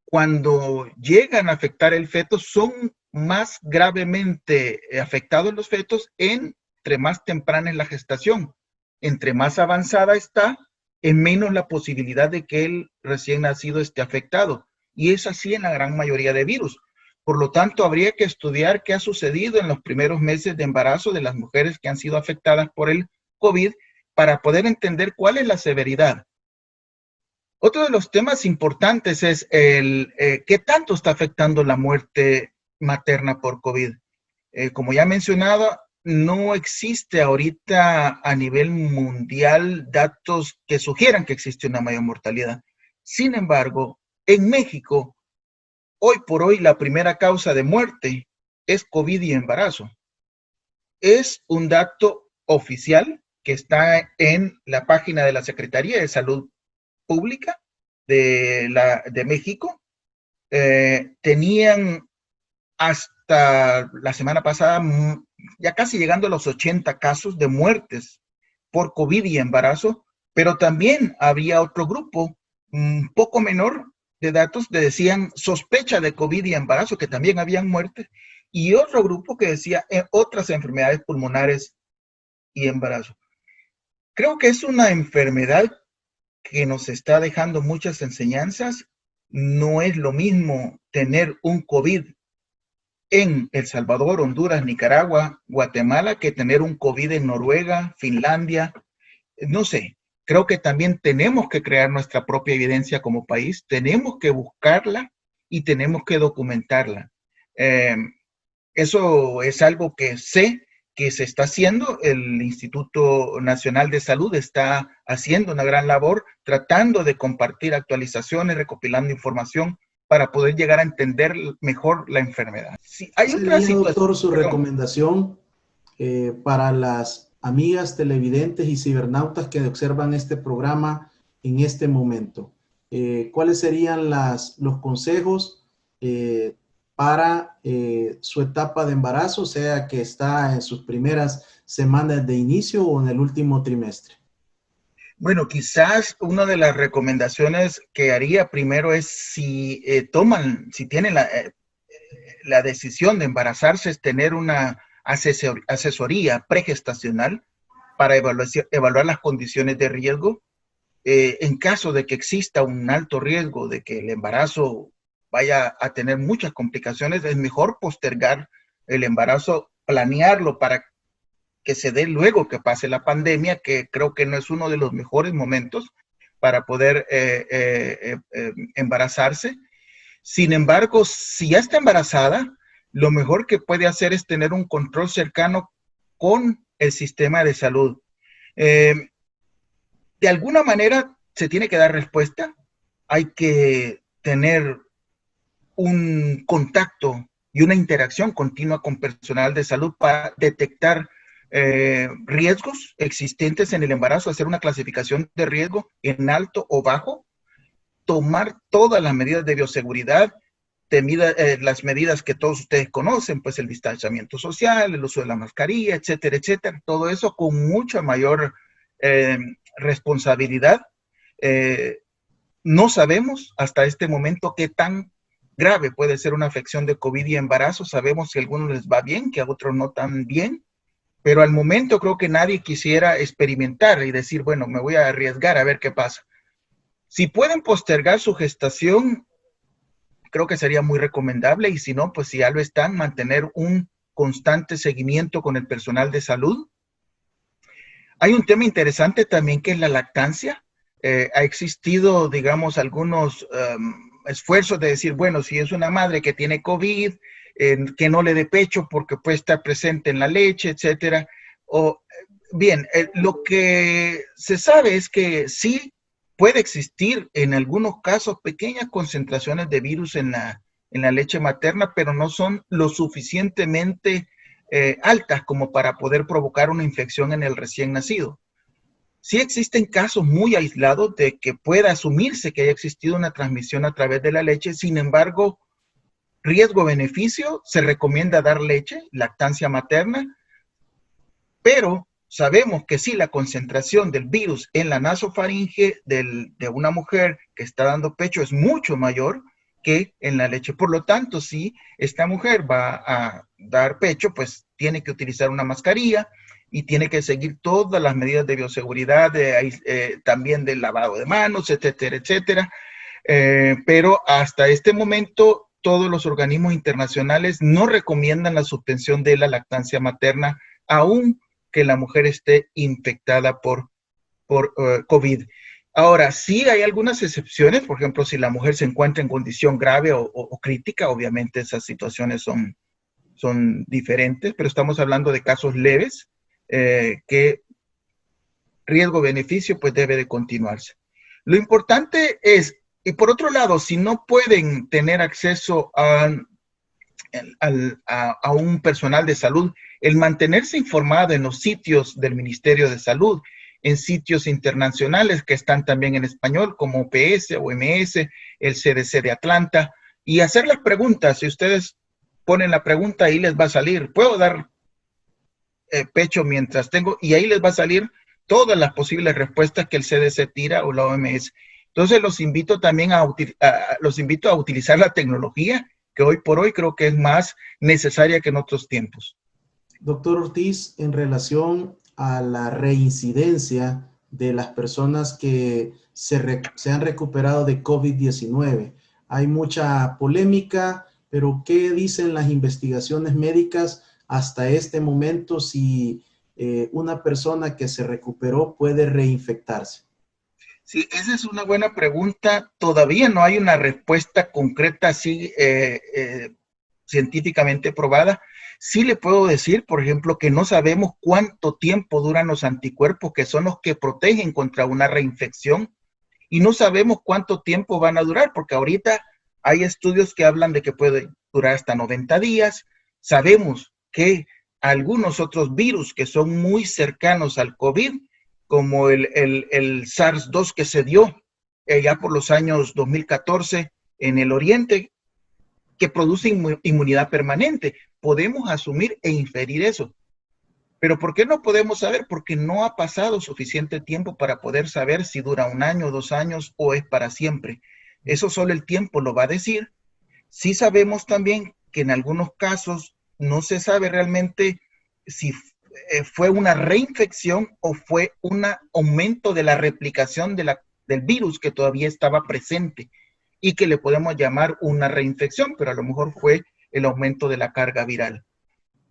S2: cuando llegan a afectar el feto, son más gravemente afectados los fetos entre más temprana es la gestación. Entre más avanzada está, es menos la posibilidad de que el recién nacido esté afectado. Y es así en la gran mayoría de virus. Por lo tanto, habría que estudiar qué ha sucedido en los primeros meses de embarazo de las mujeres que han sido afectadas por el COVID para poder entender cuál es la severidad. Otro de los temas importantes es qué tanto está afectando la muerte materna por COVID. Como ya he mencionado, no existe ahorita a nivel mundial datos que sugieran que existe una mayor mortalidad. Sin embargo, en México, hoy por hoy la primera causa de muerte es COVID y embarazo. Es un dato oficial que está en la página de la Secretaría de Salud Pública de México. Tenían hasta la semana pasada ya casi llegando a los 80 casos de muertes por COVID y embarazo, pero también había otro grupo un poco menor de datos que decían sospecha de COVID y embarazo, que también habían muertes, y otro grupo que decía otras enfermedades pulmonares y embarazo. Creo que es una enfermedad que nos está dejando muchas enseñanzas. No es lo mismo tener un COVID en El Salvador, Honduras, Nicaragua, Guatemala, que tener un COVID en Noruega, Finlandia. No sé, creo que también tenemos que crear nuestra propia evidencia como país, tenemos que buscarla y tenemos que documentarla. Eso es algo que sé que se está haciendo. El Instituto Nacional de Salud está haciendo una gran labor tratando de compartir actualizaciones, recopilando información para poder llegar a entender mejor la enfermedad.
S1: Sí, hay otra situación, doctor, su recomendación para las amigas televidentes y cibernautas que observan este programa en este momento. ¿Cuáles serían los consejos para su etapa de embarazo, sea que está en sus primeras semanas de inicio o en el último trimestre?
S2: Bueno, quizás una de las recomendaciones que haría primero es si tienen la decisión de embarazarse, es tener una asesoría pregestacional para evaluar las condiciones de riesgo. En caso de que exista un alto riesgo de que el embarazo vaya a tener muchas complicaciones, es mejor postergar el embarazo, planearlo para que se dé luego que pase la pandemia, que creo que no es uno de los mejores momentos para poder embarazarse. Sin embargo, si ya está embarazada, lo mejor que puede hacer es tener un control cercano con el sistema de salud. De alguna manera se tiene que dar respuesta. Hay que tener un contacto y una interacción continua con personal de salud para detectar riesgos existentes en el embarazo, hacer una clasificación de riesgo en alto o bajo, tomar todas las medidas de bioseguridad, las medidas que todos ustedes conocen, pues el distanciamiento social, el uso de la mascarilla, etcétera, etcétera. Todo eso con mucha mayor responsabilidad. no sabemos hasta este momento qué tan grave puede ser una afección de COVID y embarazo. Sabemos que a algunos les va bien, que a otros no tan bien, pero al momento creo que nadie quisiera experimentar y decir, bueno, me voy a arriesgar a ver qué pasa. Si pueden postergar su gestación, creo que sería muy recomendable, y si no, pues si ya lo están, mantener un constante seguimiento con el personal de salud. Hay un tema interesante también que es la lactancia. Ha existido, digamos, algunos esfuerzos de decir, bueno, si es una madre que tiene COVID, que no le dé pecho porque puede estar presente en la leche, etcétera. Bien, lo que se sabe es que sí puede existir en algunos casos pequeñas concentraciones de virus en la leche materna, pero no son lo suficientemente altas como para poder provocar una infección en el recién nacido. Sí existen casos muy aislados de que pueda asumirse que haya existido una transmisión a través de la leche. Sin embargo, riesgo-beneficio, se recomienda dar leche, lactancia materna, pero sabemos que sí, la concentración del virus en la nasofaringe de una mujer que está dando pecho es mucho mayor que en la leche. Por lo tanto, si esta mujer va a dar pecho, pues tiene que utilizar una mascarilla y tiene que seguir todas las medidas de bioseguridad, también del lavado de manos, etcétera, etcétera. Pero hasta este momento, todos los organismos internacionales no recomiendan la suspensión de la lactancia materna, aún que la mujer esté infectada por COVID. Ahora, sí hay algunas excepciones, por ejemplo, si la mujer se encuentra en condición grave o crítica, obviamente esas situaciones son diferentes, pero estamos hablando de casos leves, que riesgo-beneficio pues debe de continuarse. Lo importante es, y por otro lado, si no pueden tener acceso a un personal de salud, el mantenerse informado en los sitios del Ministerio de Salud, en sitios internacionales que están también en español, como OPS, OMS, el CDC de Atlanta, y hacer las preguntas. Si ustedes ponen la pregunta, ahí les va a salir, ¿puedo dar pecho mientras tengo? Y ahí les va a salir todas las posibles respuestas que el CDC tira o la OMS. Entonces los invito también a utilizar la tecnología, que hoy por hoy creo que es más necesaria que en otros tiempos.
S1: Doctor Ortiz, en relación a la reincidencia de las personas que se han recuperado de COVID-19, hay mucha polémica, pero ¿qué dicen las investigaciones médicas hasta este momento si una persona que se recuperó puede reinfectarse?
S2: Sí, esa es una buena pregunta. Todavía no hay una respuesta concreta así científicamente probada. Sí le puedo decir, por ejemplo, que no sabemos cuánto tiempo duran los anticuerpos, que son los que protegen contra una reinfección, y no sabemos cuánto tiempo van a durar, porque ahorita hay estudios que hablan de que puede durar hasta 90 días. Sabemos que algunos otros virus que son muy cercanos al COVID, como el SARS-2 que se dio ya por los años 2014 en el Oriente, que produce inmunidad permanente. Podemos asumir e inferir eso. Pero ¿por qué no podemos saber? Porque no ha pasado suficiente tiempo para poder saber si dura 1 año, 2 años o es para siempre. Eso solo el tiempo lo va a decir. Sí sabemos también que en algunos casos no se sabe realmente si fue una reinfección o fue un aumento de la replicación del virus que todavía estaba presente y que le podemos llamar una reinfección, pero a lo mejor fue el aumento de la carga viral.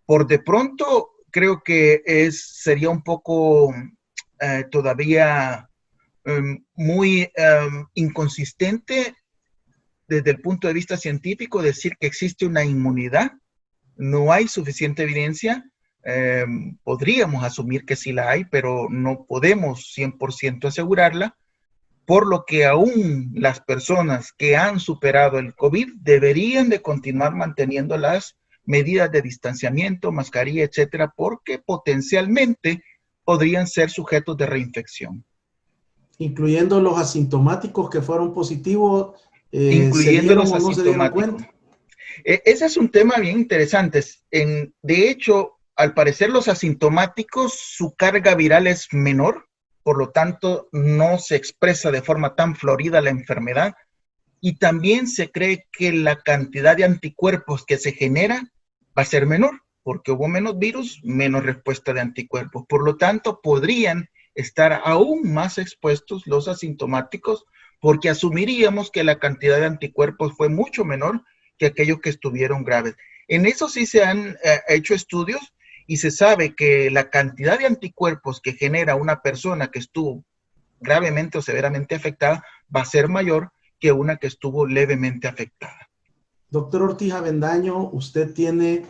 S2: Por de pronto, creo que sería un poco todavía muy inconsistente desde el punto de vista científico decir que existe una inmunidad. No hay suficiente evidencia. Podríamos asumir que sí la hay, pero no podemos 100% asegurarla, por lo que aún las personas que han superado el COVID deberían de continuar manteniendo las medidas de distanciamiento, mascarilla, etcétera, porque potencialmente podrían ser sujetos de reinfección.
S1: Incluyendo los asintomáticos que fueron positivos,
S2: incluyendo los
S1: o no se dieron cuenta.
S2: Ese es un tema bien interesante. De hecho, al parecer los asintomáticos, su carga viral es menor por lo tanto no se expresa de forma tan florida la enfermedad, y también se cree que la cantidad de anticuerpos que se genera va a ser menor, porque hubo menos virus, menos respuesta de anticuerpos. Por lo tanto, podrían estar aún más expuestos los asintomáticos, porque asumiríamos que la cantidad de anticuerpos fue mucho menor que aquellos que estuvieron graves. En eso sí se han hecho estudios y se sabe que la cantidad de anticuerpos que genera una persona que estuvo gravemente o severamente afectada va a ser mayor que una que estuvo levemente afectada.
S1: Doctor Ortiz Avendaño, usted tiene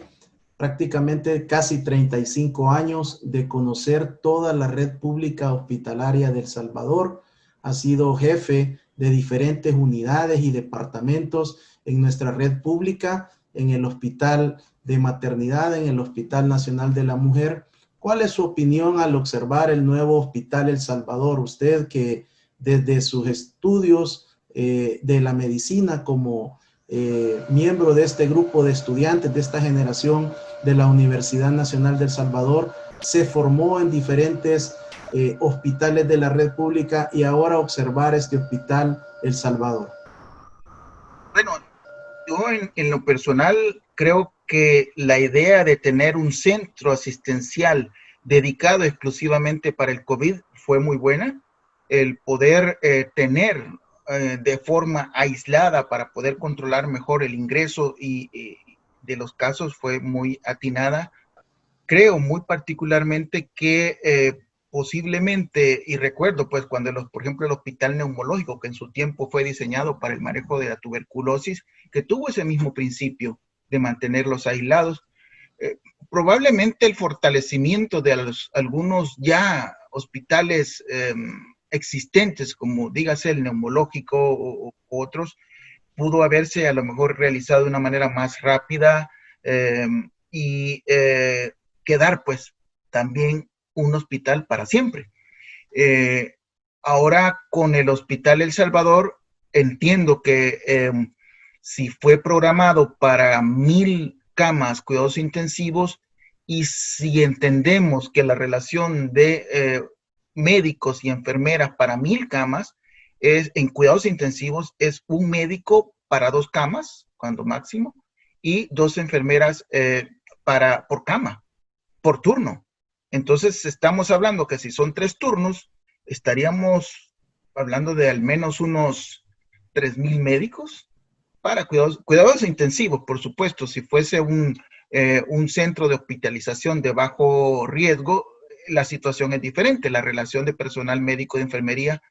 S1: prácticamente casi 35 años de conocer toda la red pública hospitalaria de El Salvador. Ha sido jefe de diferentes unidades y departamentos en nuestra red pública, en el Hospital de Maternidad, en el Hospital Nacional de la Mujer. ¿Cuál es su opinión al observar el nuevo Hospital El Salvador? Usted que desde sus estudios de la medicina como miembro de este grupo de estudiantes de esta generación de la Universidad Nacional de El Salvador, se formó en diferentes hospitales de la red pública y ahora observar este Hospital El Salvador.
S2: Bueno, yo en lo personal creo que la idea de tener un centro asistencial dedicado exclusivamente para el COVID fue muy buena. El poder tener de forma aislada para poder controlar mejor el ingreso y de los casos fue muy atinada. Creo muy particularmente que posiblemente, y recuerdo pues cuando por ejemplo el hospital neumológico, que en su tiempo fue diseñado para el manejo de la tuberculosis, que tuvo ese mismo principio de mantenerlos aislados, probablemente el fortalecimiento de algunos ya hospitales existentes, como dígase el neumológico o otros, pudo haberse a lo mejor realizado de una manera más rápida y quedar pues también un hospital para siempre. Ahora con el Hospital El Salvador, entiendo que si fue programado para 1,000 camas, cuidados intensivos, y si entendemos que la relación de médicos y enfermeras para 1,000 camas es en cuidados intensivos, es un médico para 2 camas, cuando máximo, y 2 enfermeras por cama, por turno. Entonces estamos hablando que si son 3 turnos, estaríamos hablando de al menos unos 3,000 médicos para cuidados intensivos, por supuesto. Si fuese un centro de hospitalización de bajo riesgo, la situación es diferente. La relación de personal médico de enfermería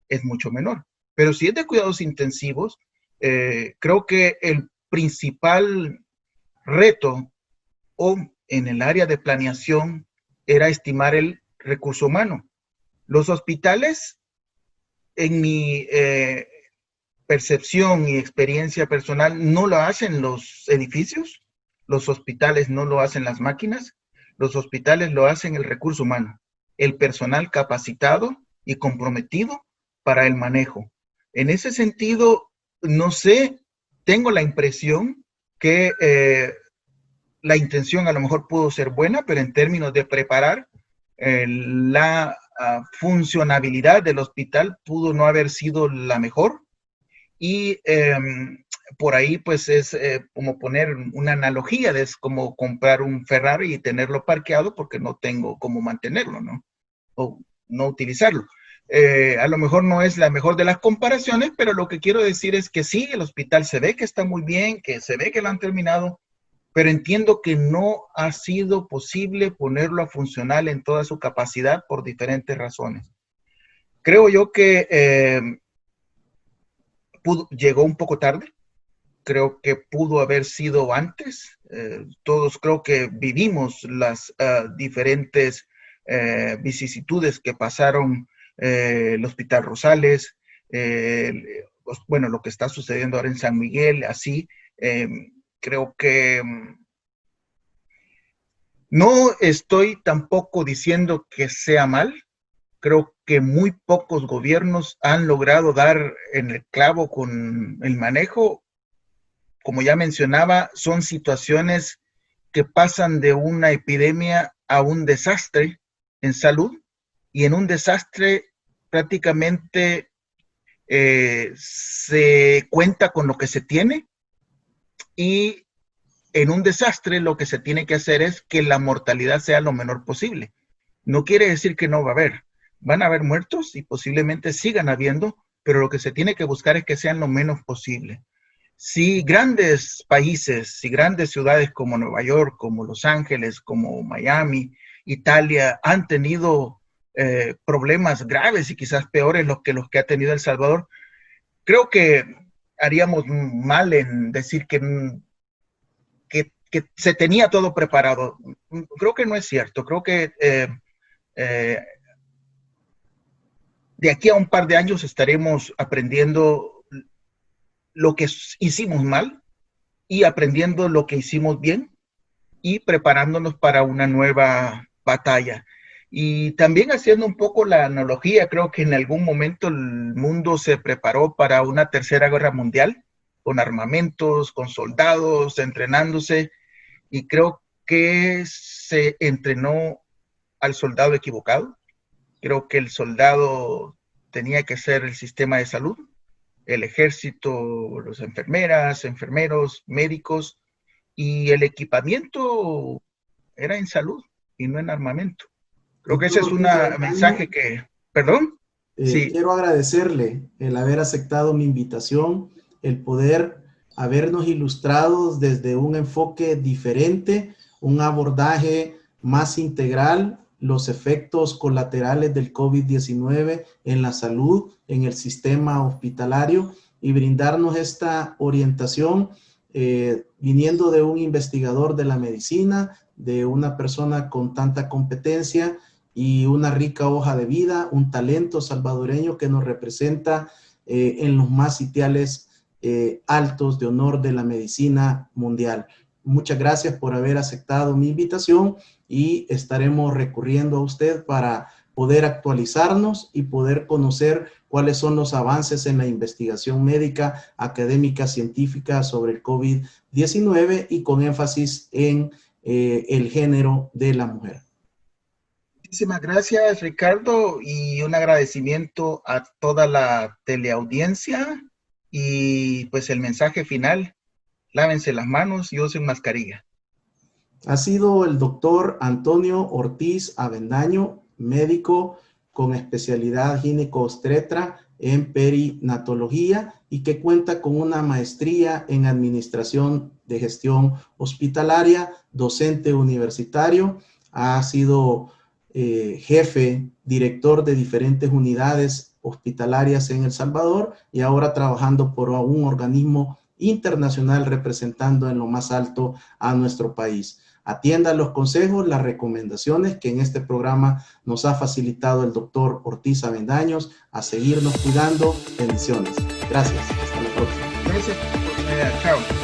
S2: es mucho menor. Pero si es de cuidados intensivos, creo que el principal reto o en el área de planeación era estimar el recurso humano. Los hospitales, en mi percepción y experiencia personal, no lo hacen los edificios, los hospitales no lo hacen las máquinas, los hospitales lo hacen el recurso humano, el personal capacitado y comprometido para el manejo. En ese sentido, no sé, tengo la impresión que la intención a lo mejor pudo ser buena, pero en términos de preparar la funcionabilidad del hospital pudo no haber sido la mejor. Y por ahí pues es como poner una analogía, es como comprar un Ferrari y tenerlo parqueado porque no tengo cómo mantenerlo, ¿no? O no utilizarlo. A lo mejor no es la mejor de las comparaciones, pero lo que quiero decir es que sí, el hospital se ve que está muy bien, que se ve que lo han terminado, pero entiendo que no ha sido posible ponerlo a funcionar en toda su capacidad por diferentes razones. Creo yo que llegó un poco tarde, creo que pudo haber sido antes. Todos creo que vivimos las diferentes vicisitudes que pasaron el Hospital Rosales, bueno, lo que está sucediendo ahora en San Miguel, así. Creo que no estoy tampoco diciendo que sea mal. Creo que muy pocos gobiernos han logrado dar en el clavo con el manejo. Como ya mencionaba, son situaciones que pasan de una epidemia a un desastre en salud, y en un desastre prácticamente se cuenta con lo que se tiene, y en un desastre lo que se tiene que hacer es que la mortalidad sea lo menor posible. No quiere decir que no va a haber. Van a haber muertos y posiblemente sigan habiendo, pero lo que se tiene que buscar es que sean lo menos posible. Si grandes países, si grandes ciudades como Nueva York, como Los Ángeles, como Miami, Italia, han tenido problemas graves y quizás peores los que ha tenido El Salvador, creo que haríamos mal en decir que se tenía todo preparado. Creo que no es cierto. Creo que de aquí a un par de años estaremos aprendiendo lo que hicimos mal y aprendiendo lo que hicimos bien y preparándonos para una nueva batalla. Y también haciendo un poco la analogía, creo que en algún momento el mundo se preparó para una tercera guerra mundial, con armamentos, con soldados, entrenándose, y creo que se entrenó al soldado equivocado. Creo que el soldado tenía que ser el sistema de salud, el ejército, las enfermeras, enfermeros, médicos, y el equipamiento era en salud y no en armamento. Creo que ese es un mensaje que, perdón. Sí.
S1: Quiero agradecerle el haber aceptado mi invitación, el poder habernos ilustrado desde un enfoque diferente, un abordaje más integral, los efectos colaterales del COVID-19 en la salud, en el sistema hospitalario, y brindarnos esta orientación viniendo de un investigador de la medicina, de una persona con tanta competencia y una rica hoja de vida, un talento salvadoreño que nos representa en los más sitiales altos de honor de la medicina mundial. Muchas gracias por haber aceptado mi invitación y estaremos recurriendo a usted para poder actualizarnos y poder conocer cuáles son los avances en la investigación médica, académica, científica sobre el COVID-19 y con énfasis en el género de la mujer.
S2: Muchísimas gracias, Ricardo, y un agradecimiento a toda la teleaudiencia. Y pues el mensaje final: lávense las manos y usen mascarilla.
S1: Ha sido el doctor Antonio Ortiz Avendaño, médico con especialidad gineco-obstetra en perinatología y que cuenta con una maestría en administración de gestión hospitalaria, docente universitario, ha sido jefe, director de diferentes unidades hospitalarias en El Salvador y ahora trabajando por un organismo internacional representando en lo más alto a nuestro país. Atienda los consejos, las recomendaciones que en este programa nos ha facilitado el doctor Ortiz Avendaños, a seguirnos cuidando. Bendiciones. Gracias. Hasta la próxima.
S2: Gracias. Chao.